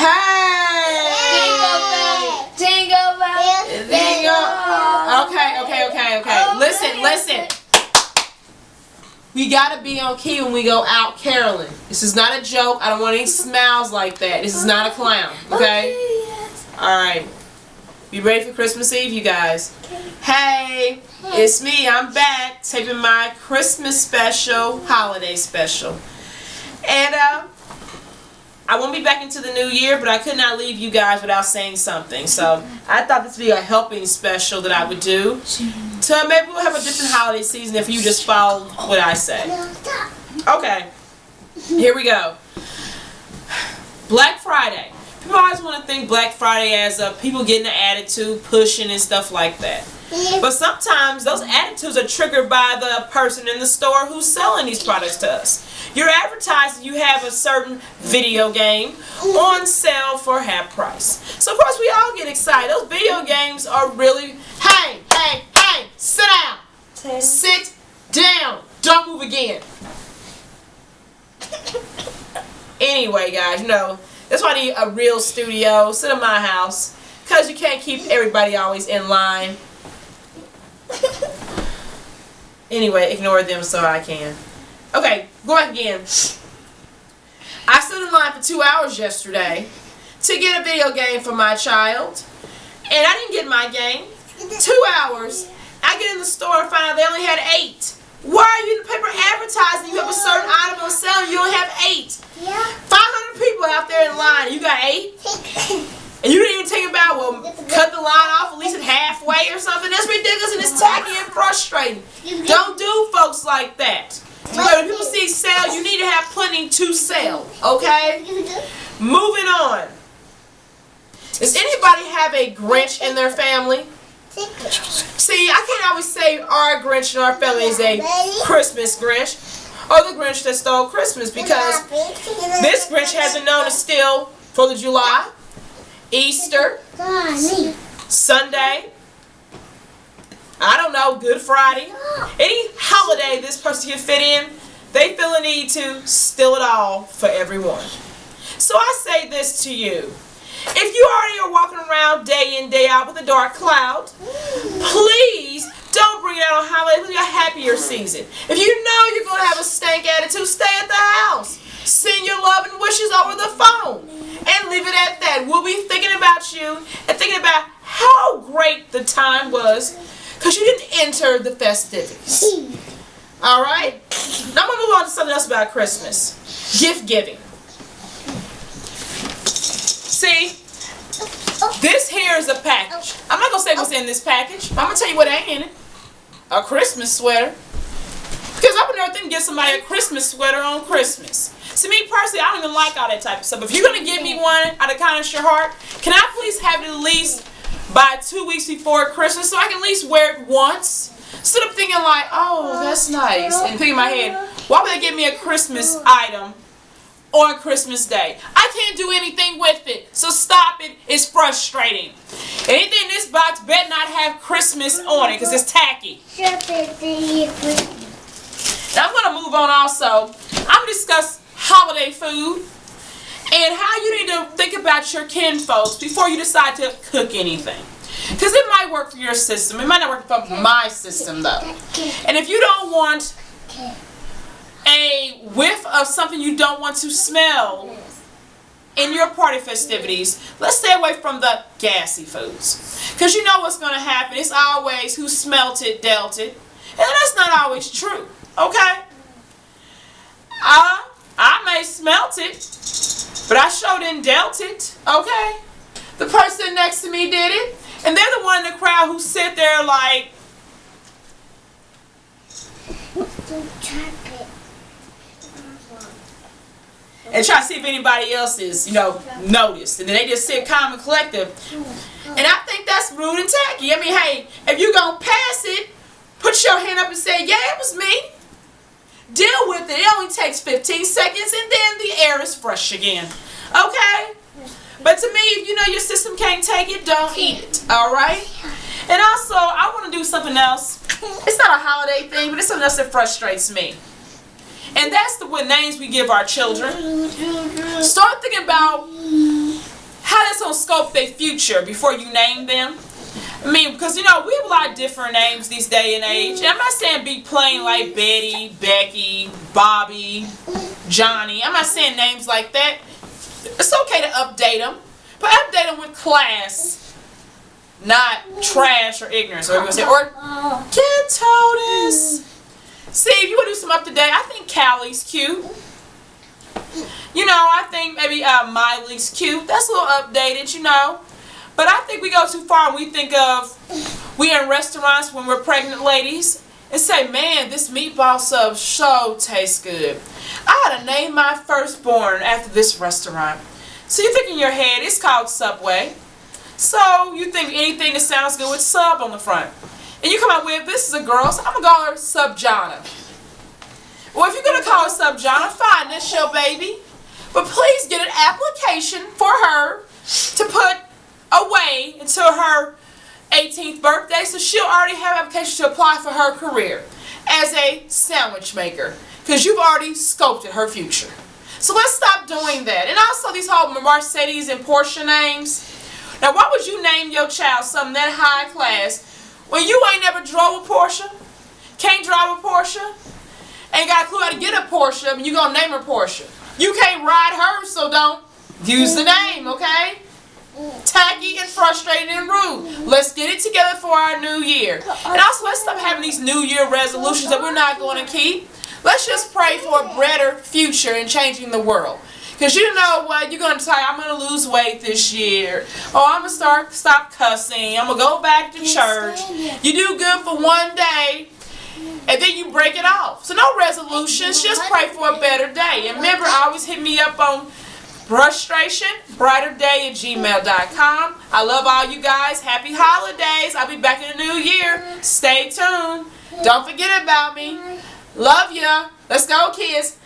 Hey! Jingle bell, jingle. Okay. Listen. We gotta be on key when we go out caroling. This is not a joke. I don't want any smiles like that. This is not a clown. Okay? Alright. Be ready for Christmas Eve, you guys. Hey, it's me. I'm back taping my Christmas special, holiday special. And I won't be back into the new year, but I could not leave you guys without saying something. So I thought this would be a helping special that I would do. So maybe we'll have a different holiday season if you just follow what I say. Okay, here we go. Black Friday. People always want to think Black Friday as people getting an attitude, pushing and stuff like that. But sometimes those attitudes are triggered by the person in the store who's selling these products to us. You're advertising you have a certain video game on sale for half price. So of course we all get excited. Those video games are really, hey, sit down. Sit down. Don't move again. Anyway, guys, you know, that's why I need a real studio. Sit in my house. Because you can't keep everybody always in line. Anyway, ignore them so I can. Okay, go back again. I stood in line for 2 hours yesterday to get a video game for my child. And I didn't get my game. 2 hours. I get in the store and find out they only had 8. Why are you in the paper advertising you have a certain item on sale and you only have 8? 500 people out there in line and you got 8? And you didn't even think about, well, cut the line off at least at halfway or something. That's ridiculous and it's tacky and frustrating. Don't do folks like that. When people see sale, you need to have plenty to sell. Okay? Moving on. Does anybody have a Grinch in their family? See, I can't always say our Grinch in our family is a Christmas Grinch or the Grinch that stole Christmas, because this Grinch has been known to steal 4th of July, Easter, Sunday, I don't know, Good Friday. Any holiday this person can fit in, they feel a need to steal it all for everyone. So I say this to you. If you already are walking around day in, day out with a dark cloud, please don't bring it out on holidays. It'll be a happier season. If you know you're going to have a stank attitude, stay at the house. Send your love and wishes over the phone. And leave it at that. We'll be thinking about you and thinking about how great the time was because you didn't enter the festivities. Alright? Now I'm going to move on to something else about Christmas. Gift giving. See, this here is a package. I'm not going to say what's in this package. I'm going to tell you what ain't in it. A Christmas sweater. Because I would never think to get somebody a Christmas sweater on Christmas. See, me personally, I don't even like all that type of stuff. If you're going to give me one out of kindness of your heart, can I please have it at least by 2 weeks before Christmas so I can at least wear it once? Instead of thinking like, oh, that's nice. And thinking in my head, why would they give me a Christmas item on Christmas Day? I can't do anything with it. So stop it. It's frustrating. Anything in this box better not have Christmas on it because it's tacky. Now I'm going to move on also. I'm going to discuss holiday food and how you need to think about your kin folks before you decide to cook anything. Because it might work for your system. It might not work for my system though. And if you don't want a whiff of something you don't want to smell in your party festivities, let's stay away from the gassy foods. Because you know what's going to happen. It's always who smelt it, dealt it. And that's not always true. Okay? I may smelt it, but I sure didn't dealt it. Okay? The person next to me did it. And they're the one in the crowd who sit there like, and try to see if anybody else is, you know, noticed. And then they just sit calm and collective. And I think that's rude and tacky. I mean, hey, if you're going to pass it, put your hand up and say, yeah, it was me. Deal with it. It only takes 15 seconds and then the air is fresh again. Okay? But to me, if you know your system can't take it, don't eat it. Alright? And also, I want to do something else. It's not a holiday thing, but it's something else that frustrates me. And that's the names we give our children. Start thinking about always gonna scope their future before you name them. I mean, because you know, we have a lot of different names these day and age. And I'm not saying be plain like Betty, Becky, Bobby, Johnny. I'm not saying names like that. It's okay to update them, but update them with class, not trash or ignorance. Or Kid Totus. See, if you want to do some up to date, I think Callie's cute. You know, I think maybe Miley's cute. That's a little updated, you know. But I think we go too far when we think of, we in restaurants when we're pregnant ladies and say, man, this meatball sub so tastes good. I had to name my firstborn after this restaurant. So you think in your head, it's called Subway. So you think anything that sounds good with sub on the front. And you come up with, this is a girl, so I'm going to call her Subjana. Well, if you're going to call her Subjana, fine, that's your baby. But please get an application for her to put away until her 18th birthday, so she'll already have an application to apply for her career as a sandwich maker, because you've already sculpted her future. So let's stop doing that. And also these whole Mercedes and Porsche names. Now, why would you name your child something that high class when you ain't never drove a Porsche, can't drive a Porsche, ain't got a clue how to get a Porsche, and you gonna name her Porsche? You can't ride her, so don't use the name, okay? Tacky and frustrated and rude. Let's get it together for our new year. And also, let's stop having these new year resolutions that we're not going to keep. Let's just pray for a better future in changing the world. Because you know what? You're going to say, I'm going to lose weight this year. Oh, I'm going to stop cussing. I'm going to go back to church. You do good for one day, and then you break it off. So no resolutions. Just pray for a better day. And remember, always hit me up on frustration10brighterday@gmail.com. I love all you guys. Happy holidays. I'll be back in the new year. Stay tuned. Don't forget about me. Love ya. Let's go, kids.